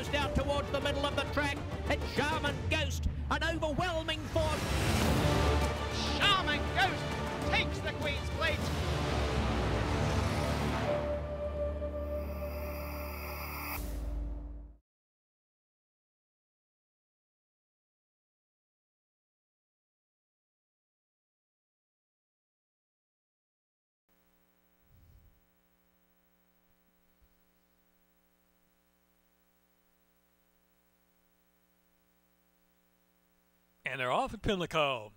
goes down towards the middle of the track. It's Shaman Ghost, an overwhelming force. Shaman Ghost takes the Queen's Plate. And they're off at Pimlico.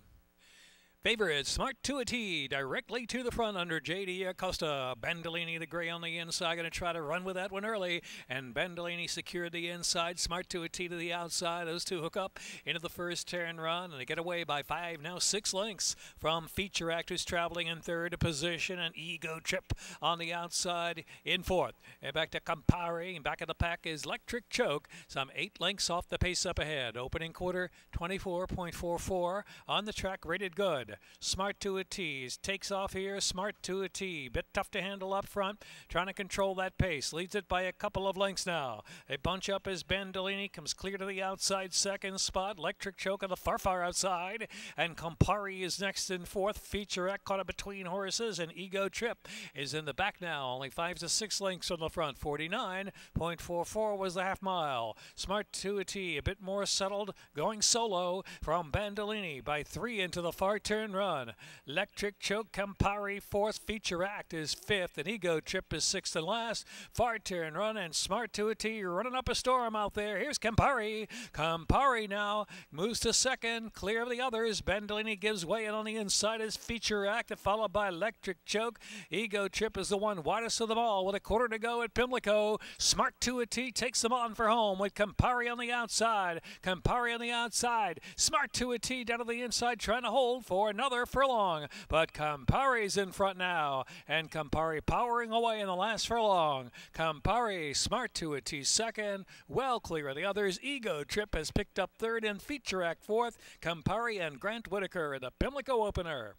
Favorite, Smart to a T, directly to the front under J.D. Acosta. Bandolini, the gray on the inside, going to try to run with that one early. And Bandolini secured the inside. Smart to a T to the outside. Those two hook up into the first turn run. And they get away by 5, now 6 lengths from Feature Act, who's traveling in third position. And Ego Trip on the outside in fourth. And back to Campari. And back of the pack is Electric Choke. Some 8 lengths off the pace up ahead. Opening quarter, 24.44 on the track, rated good. Smart to a T takes off here. Smart to a T, bit tough to handle up front, trying to control that pace. Leads it by a couple of lengths now. They bunch up as Bandolini comes clear to the outside second spot. Electric Choke on the far outside, and Campari is next in fourth. Feature Act caught up between horses, and Ego Trip is in the back now. Only 5 to 6 lengths from the front. 49.44 was the half mile. Smart to a T, a bit more settled, going solo from Bandolini by 3 into the far turn run. Electric Choke, Campari fourth, Feature Act is fifth, and Ego Trip is sixth and last. Far turn run, and Smart to a T running up a storm out there. Here's Campari. Campari now moves to second, clear of the others. Bandolini gives way, and on the inside is Feature Act, followed by Electric Choke. Ego Trip is the one widest of them all with a quarter to go at Pimlico. Smart to a T takes them on for home with Campari on the outside. Campari on the outside. Smart to a T down to the inside, trying to hold for another furlong, but Campari's in front now, and Campari powering away in the last furlong. Campari, Smart to a T second, well clear of the others. Ego Trip has picked up third, and Feature Act fourth. Campari and Grant Whitaker in the Pimlico opener.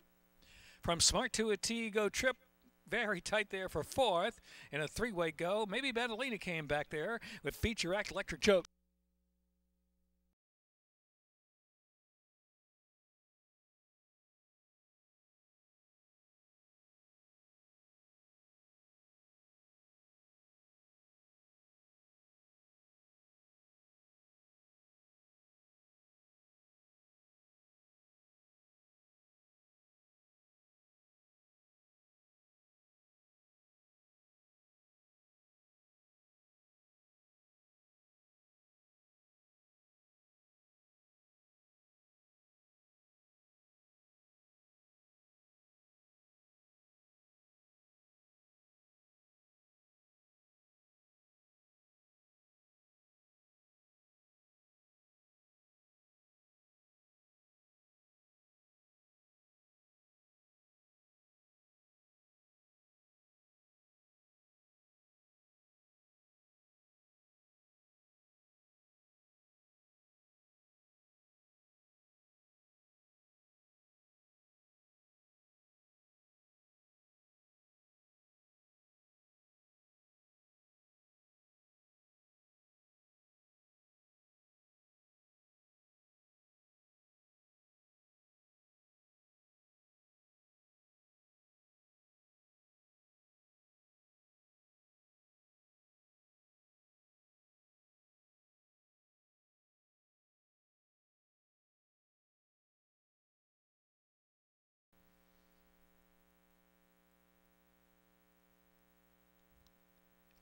From Smart to a T, Ego Trip very tight there for fourth in a three-way go. Maybe Bandolini came back there with Feature Act, Electric Choke.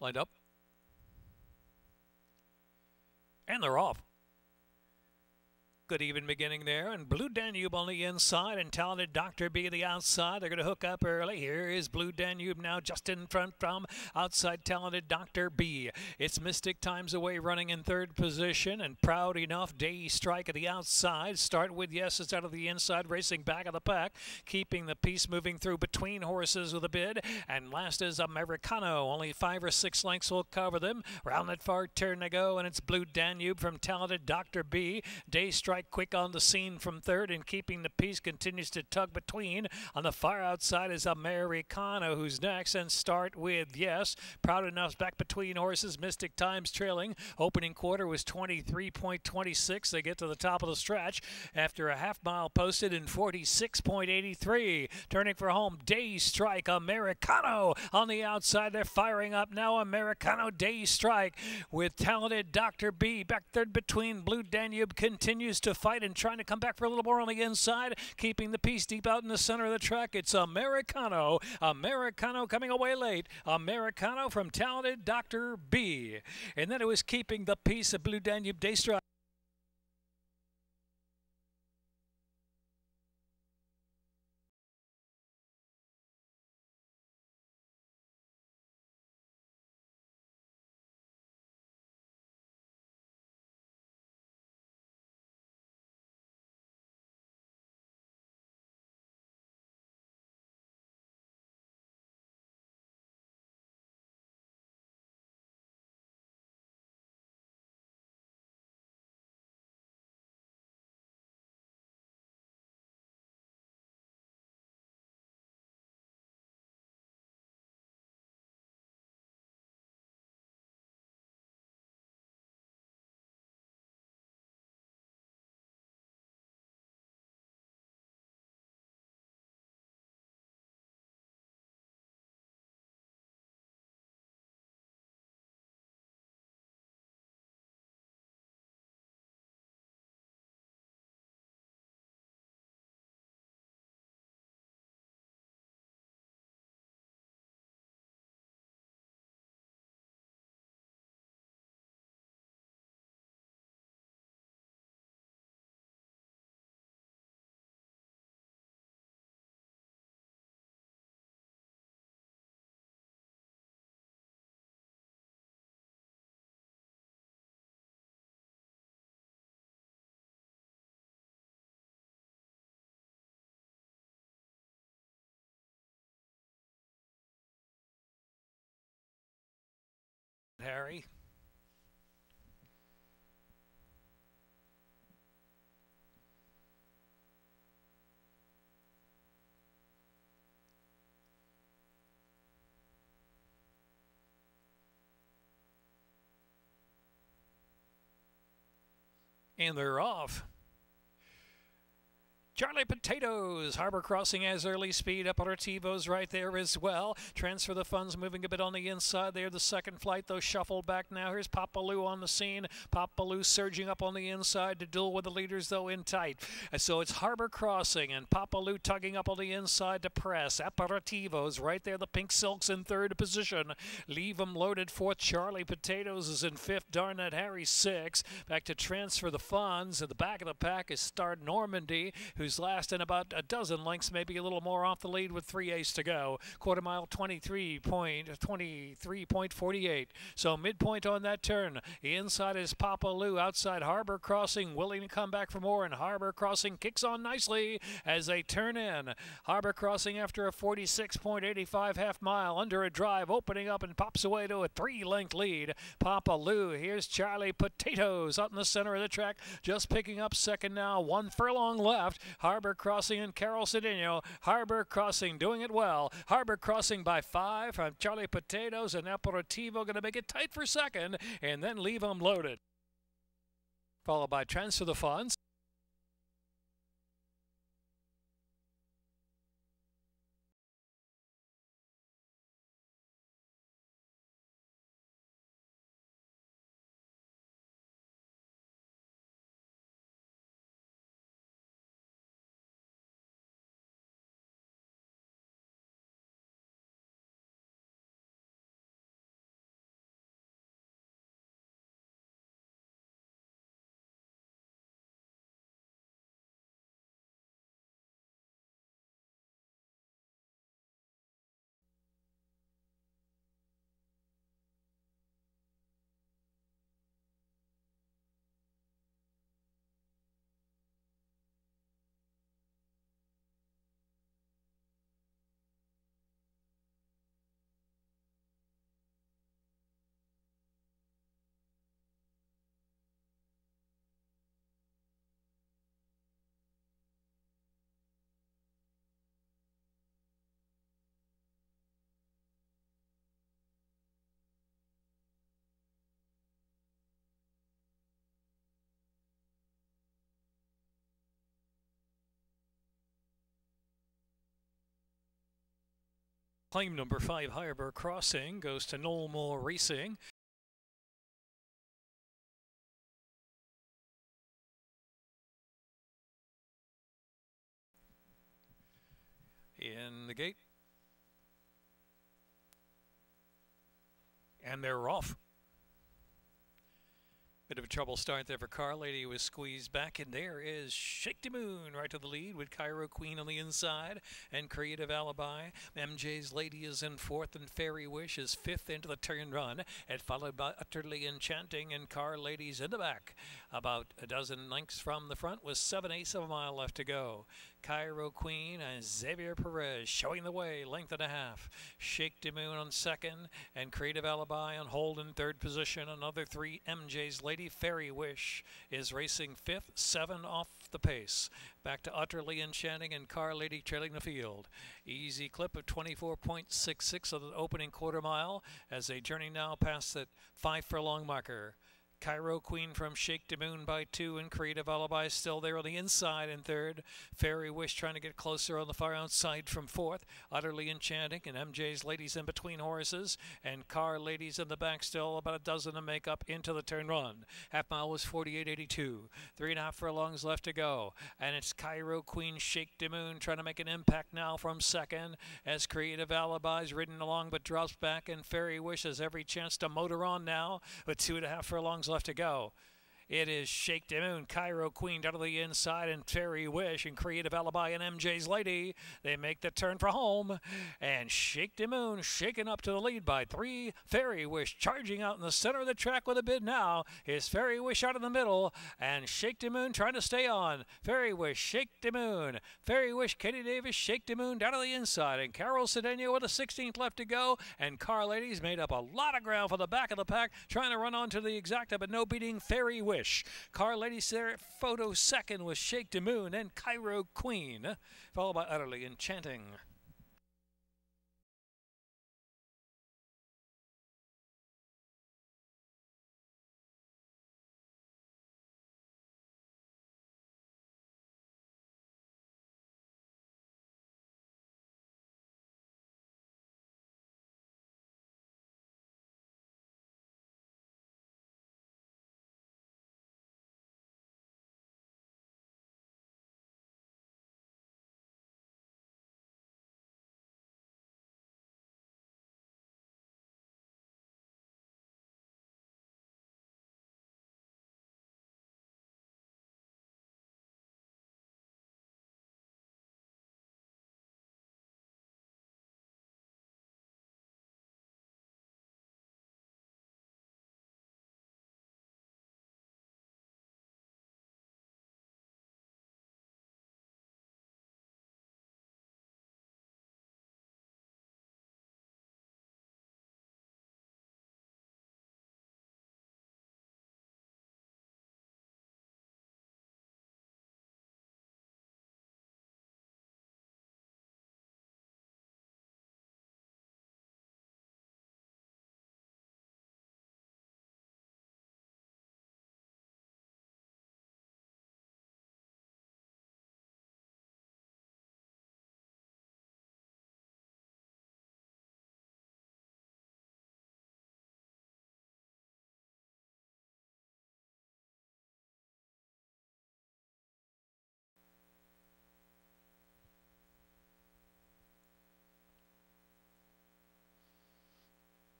Lined up. And they're off. Good even beginning there, and Blue Danube on the inside, and Talented Dr. B the outside. They're going to hook up early. Here is Blue Danube now just in front from outside Talented Dr. B. It's Mystic Times Away running in third position, and Proud Enough, Day Strike at the outside. Start with Yes, it's out of the inside, racing back of the pack, keeping the piece moving through between horses with a bid. And last is Americano. Only 5 or 6 lengths will cover them. Round that far turn they go, and it's Blue Danube from Talented Dr. B. Day Strike Strike quick on the scene from third, and Keeping the Peace continues to tug between. On the far outside is Americano, who's next, and Start With Yes. Proud Enough's back between horses. Mystic Times trailing. Opening quarter was 23.26. They get to the top of the stretch after a half-mile posted in 46.83. Turning for home, Day Strike, Americano on the outside. They're firing up now. Americano, Day Strike with talented Dr. B. Back third between. Blue Danube continues to fight and trying to come back for a little more on the inside. Keeping the Peace deep out in the center of the track. It's Americano. Americano coming away late. Americano from talented Dr. B. And then it was Keeping the Peace of Blue Danube, Day Strike. Harry. And they're off. Charlie Potatoes, Harbor Crossing has early speed. Aperitivo's right there as well. Transfer the Funds moving a bit on the inside there. The second flight, though, shuffled back now. Here's Papaloo on the scene. Papaloo surging up on the inside to duel with the leaders, though, in tight. So it's Harbor Crossing and Papaloo tugging up on the inside to press. Aperitivo's right there. The Pink Silks in third position. Leave 'em loaded fourth. Charlie Potatoes is in fifth. Darnett Harry sixth. Back to Transfer the Funds. At the back of the pack is Start Normandy, who's last in about a dozen lengths, maybe a little more off the lead with 3/8 to go. Quarter mile 23.48. So midpoint on that turn. The inside is Papaloo. Outside Harbor Crossing willing to come back for more, and Harbor Crossing kicks on nicely as they turn in. Harbor Crossing after a 46.85 half mile under a drive, opening up and pops away to a 3-length lead. Papaloo. Here's Charlie Potatoes out in the center of the track, just picking up second now. 1 furlong left. Harbor Crossing and Carol Cedeno. Harbor Crossing doing it well. Harbor Crossing by 5 from Charlie Potatoes, and Aperitivo going to make it tight for second and then Leave 'em loaded. Followed by Transfer the Funds. Claim number 5, Harbor Crossing, goes to Knollmore Racing. In the gate. And they're off. Bit of a trouble start there for Car Lady, was squeezed back, and there is Shake the Moon right to the lead with Cairo Queen on the inside and Creative Alibi. MJ's Lady is in fourth, and Fairy Wish is fifth into the turn run, and followed by Utterly Enchanting and Car Ladies in the back. About a dozen lengths from the front with 7/8 of a mile left to go. Cairo Queen and Xavier Perez showing the way, length and a half. Shake the Moon on second, and Creative Alibi on hold in third position. Another 3, MJ's Lady. Fairy Wish is racing fifth, 7 off the pace. Back to Utterly Enchanting and Car Lady trailing the field. Easy clip of 24.66 of the opening quarter mile as they journey now past that 5 furlong marker. Cairo Queen from Shake the Moon by 2, and Creative Alibi still there on the inside in third. Fairy Wish trying to get closer on the far outside from fourth. Utterly Enchanting and MJ's Ladies in between horses, and Car Ladies in the back still, about a dozen to make up into the turn run. Half mile was 48.82. 3.5 furlongs left to go, and it's Cairo Queen Shake the Moon trying to make an impact now from second as Creative Alibi's ridden along but drops back, and Fairy Wish has every chance to motor on now with 2.5 furlongs left to go. It is Shake the Moon, Cairo Queen down to the inside, and Fairy Wish and Creative Alibi and MJ's Lady. They make the turn for home, and Shake the Moon shaken up to the lead by 3. Fairy Wish charging out in the center of the track with a bid now. Is Fairy Wish out in the middle, and Shake the Moon trying to stay on. Fairy Wish, Shake the Moon. Fairy Wish, Katie Davis, Shake the Moon down to the inside, and Carol Cedeno with a 16th left to go, and Car Ladies made up a lot of ground for the back of the pack, trying to run on to the exacta, but no beating Fairy Wish. Car Ladies there at photo second with Shake the Moon and Cairo Queen, followed by Utterly Enchanting.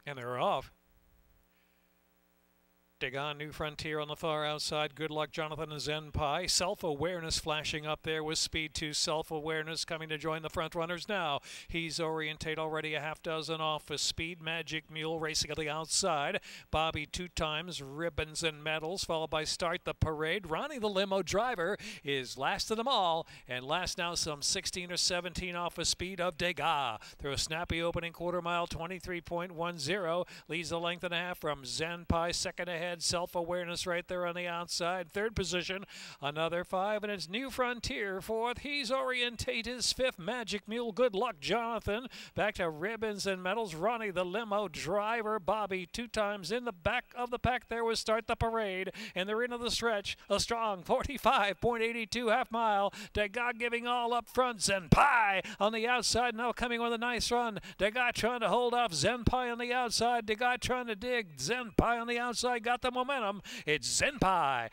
And they're off. Dagon New Frontier on the far outside. Good Luck Jonathan and Zen Pie. Self-Awareness flashing up there with Speed 2. Self-Awareness coming to join the front runners now. He's Orientate already a half dozen off with Speed Magic Mule racing at the outside. Bobby 2 times Ribbons and Medals, followed by Start the Parade. Ronnie the limo driver is last of them all, and last now some 16 or 17 off with Speed of Degas. Through a snappy opening quarter mile, 23.10. Leads the length and a half from Zen Pie, second ahead. ahead. Self-awareness right there on the outside. Third position, another 5, and it's New Frontier. Fourth, He's Orientatus. Fifth, Magic Mule. Good Luck Jonathan. Back to ribbons and medals. Ronnie the limo driver. Bobby 2 times in the back of the pack. There was Start the Parade, and they're into the stretch. A strong 45.82 half mile. Degas giving all up front. Zenpai on the outside now coming with a nice run. Degas trying to hold off Zenpai on the outside. Degas trying to dig. Zenpai on the outside got the momentum. It's Zenpai.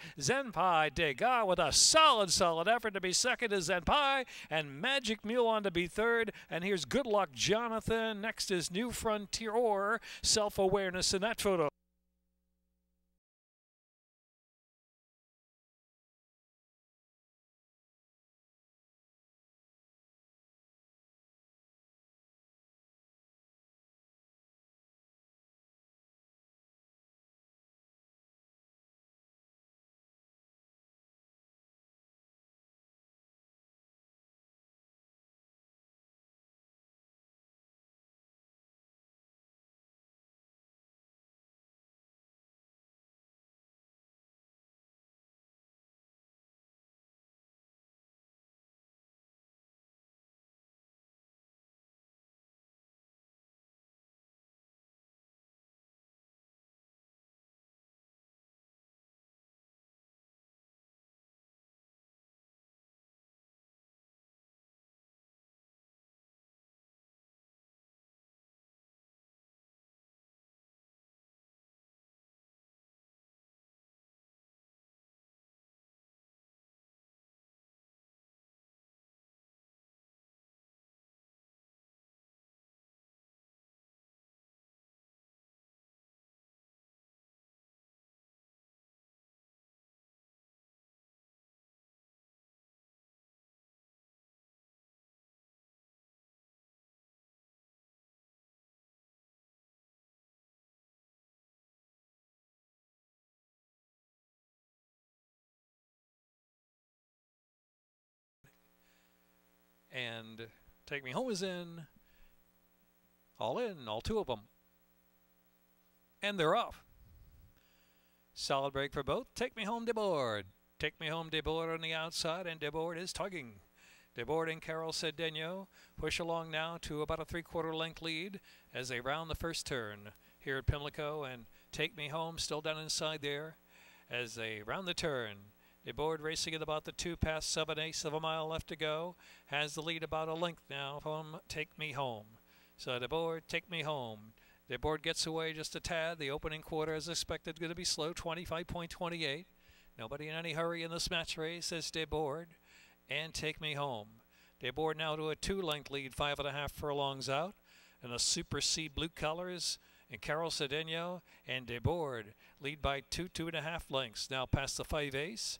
Degas with a solid effort to be second is Zenpai, and Magic Mule on to be third. And here's Good Luck Jonathan. Next is New Frontier or Self-Awareness in that photo. And Take Me Home is in. All 2 of them. And they're off. Solid break for both. Take Me Home, Debord. Take Me Home, Debord on the outside, and Debord is tugging. Debord and Carol Cedeno push along now to about a 3/4 length lead as they round the first turn here at Pimlico, and Take Me Home still down inside there as they round the turn. Debord racing at about the 2 past 7/8 of a mile left to go. Has the lead about a length now from Take Me Home. So Debord, Take Me Home. Debord gets away just a tad. The opening quarter, as expected, going to be slow, 25.28. Nobody in any hurry in this match race as Debord and Take Me Home. Debord now to a 2-length lead, 5.5 furlongs out. And the Super C blue colors and Carol Cedeno and Debord lead by 2.5 lengths. Now past the 5 ace.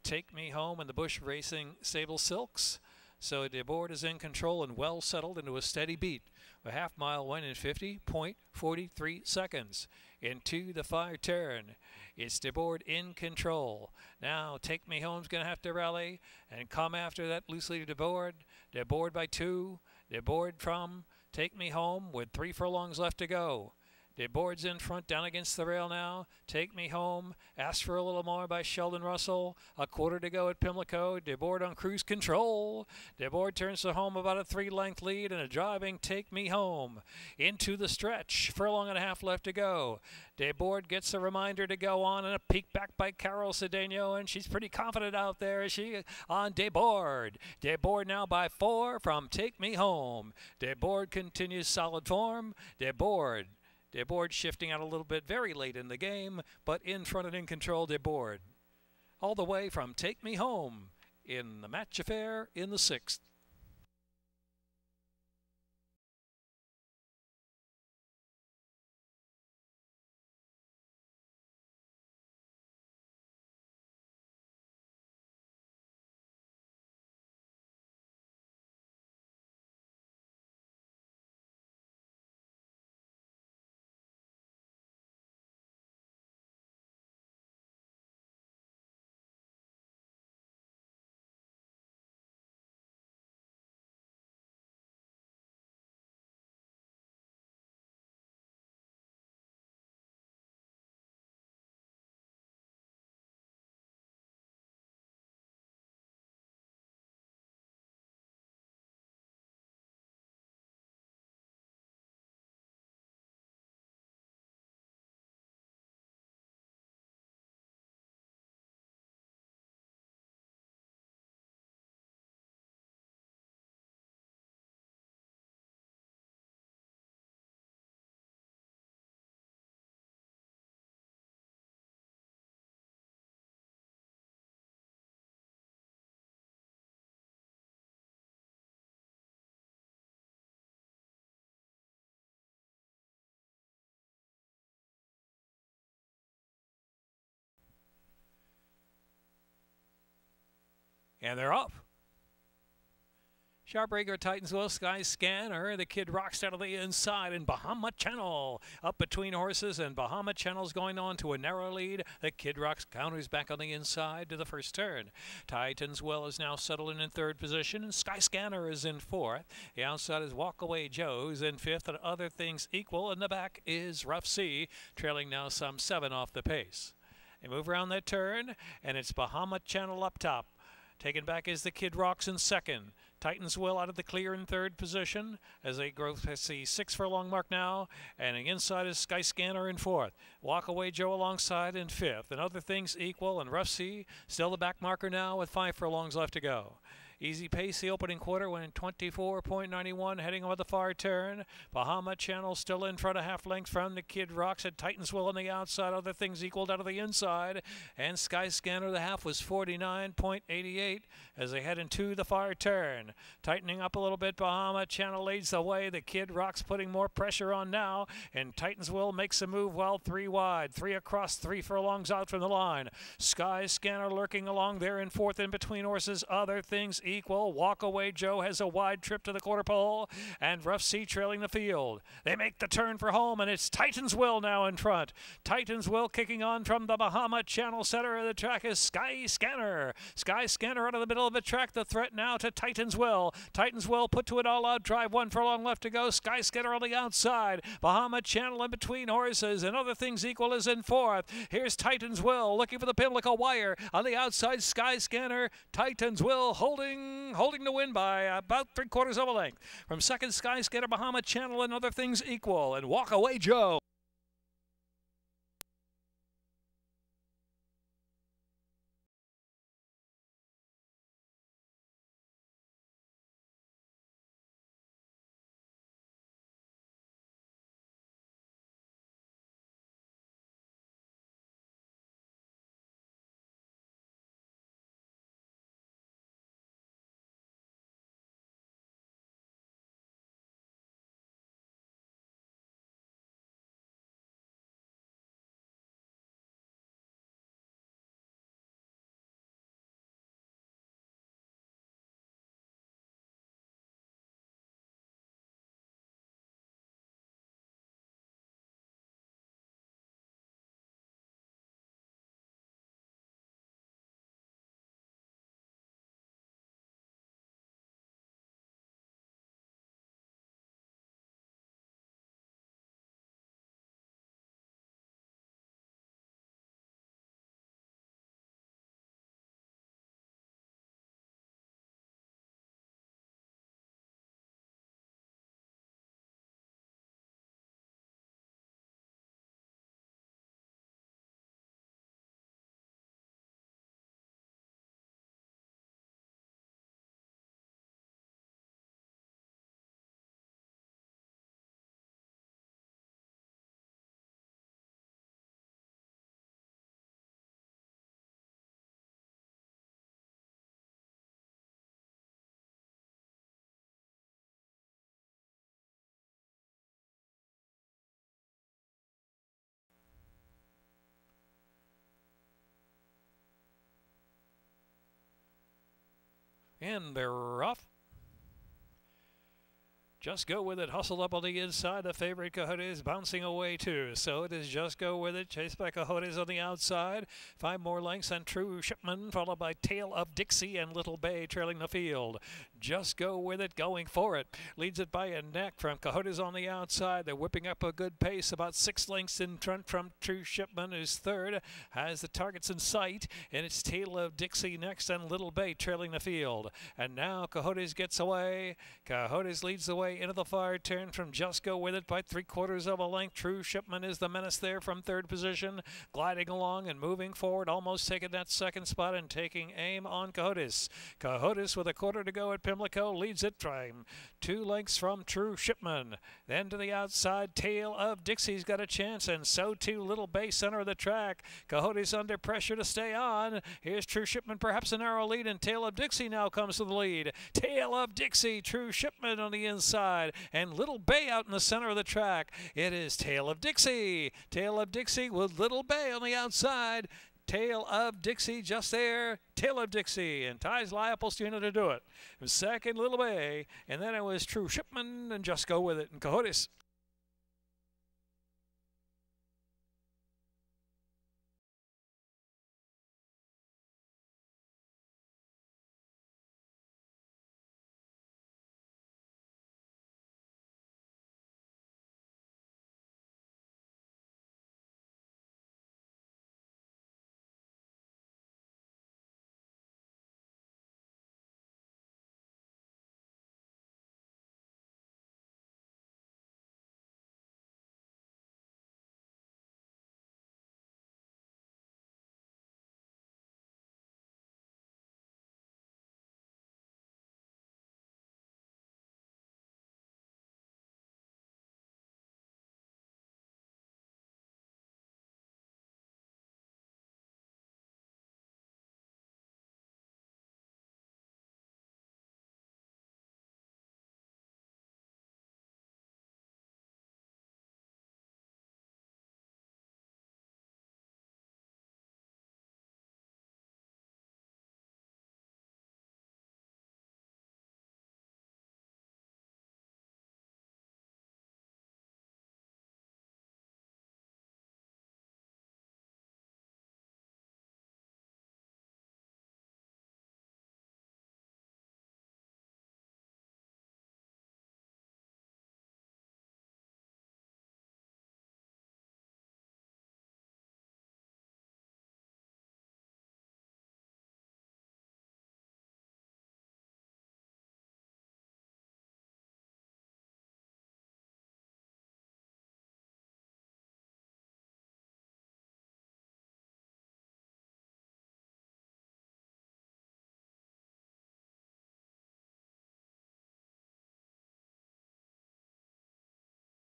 Take Me Home and the Bush Racing Sable Silks. So Debord is in control and well settled into a steady beat. A half mile win in 50.43 seconds. Into the 5 turn. It's Debord in control. Now Take Me Home's going to have to rally and come after that loosely Debord. Debord by 2. Debord from Take Me Home with 3 furlongs left to go. Debord's in front, down against the rail now. Take Me Home, asked for a little more by Sheldon Russell. A quarter to go at Pimlico. Debord on cruise control. Debord turns to home about a 3-length lead and a driving Take Me Home into the stretch. Furlong and a half left to go. Debord gets a reminder to go on and a peek back by Carol Cedeno, and she's pretty confident out there. Is she on Debord? Debord now by 4 from Take Me Home. Debord continues solid form. Debord shifting out a little bit very late in the game, but in front and in control, Debord. All the way from Take Me Home in the match affair in the 6th. And they're off. Sharbreaker, Titansville, Sky Scanner, the Kid Rocks out of the inside, and Bahama Channel up between horses, and Bahama Channel's going on to a narrow lead. The Kid Rocks counters back on the inside to the first turn. Titansville is now settled in third position, and Sky Scanner is in fourth. The outside is Walkaway Joe, who's in fifth, and Other Things Equal. In the back is Rough Sea, trailing now some 7 off the pace. They move around that turn, and it's Bahama Channel up top. Taken back is the Kid Rocks in second. Titansville out of the clear in third position as they grow past the 6 furlong mark now. And the inside is Sky Scanner in fourth. Walkaway Joe alongside in fifth. And Other Things Equal and Rough Sea still the back marker now with 5 furlongs left to go. Easy pace, the opening quarter went in 24.91, heading over the far turn. Bahama Channel still in front, a half length from the Kid Rocks. At Titansville on the outside, Other Things Equaled out of the inside. And Sky Scanner, the half was 49.88 as they head into the far turn. Tightening up a little bit, Bahama Channel leads the way. The Kid Rocks putting more pressure on now. And Titansville makes a move well, 3 wide. 3 across, 3 furlongs out from the line. Sky Scanner lurking along there in fourth in between horses. Other Things Equal. Walkaway Joe has a wide trip to the quarter pole, and Rough Sea trailing the field. They make the turn for home, and it's Titansville now in front. Titansville kicking on from the Bahama Channel. Center of the track is Sky Scanner. Sky Scanner out of the middle of the track. The threat now to Titansville. Titansville put to an all-out drive. 1 furlong left to go. Sky Scanner on the outside. Bahama Channel in between horses, and Other Things Equal is in fourth. Here's Titansville looking for the Pimlico wire. On the outside, Sky Scanner. Titansville holding the win by about 3/4 of a length. From second, Sky Scanner, Bahama Channel, and Other Things Equal, and Walkaway Joe. And they're off. Just Go With It, hustled up on the inside. The favorite Coyotes bouncing away too. So it is Just Go With It, chased by Coyotes on the outside. 5 more lengths and True Shipman, followed by Tale of Dixie and Little Bay trailing the field. Just Go With It, going for it. Leads it by a neck from Coyotes on the outside. They're whipping up a good pace, about 6 lengths in front from True Shipman, who's third. Has the targets in sight, and it's Tale of Dixie next and Little Bay trailing the field. And now Coyotes gets away. Coyotes leads the way into the far turn from Just Go With It by 3/4 of a length. True Shipman is the menace there from third position, gliding along and moving forward, almost taking that second spot and taking aim on Coyotes. Coyotes with a quarter to go at Pimlico leads it from 2 lengths from True Shipman. Then to the outside, Tale of Dixie's got a chance, and so too Little Bay, center of the track. Coyotes under pressure to stay on. Here's True Shipman, perhaps a narrow lead, and Tale of Dixie now comes to the lead. Tale of Dixie, True Shipman on the inside, and Little Bay out in the center of the track. It is Tale of Dixie. Tale of Dixie with Little Bay on the outside. Tale of Dixie just there. Tale of Dixie, and ties Liapolstina to do it. It was second, Little Bay, and then it was True Shipman and Just Go With It. And Coyotes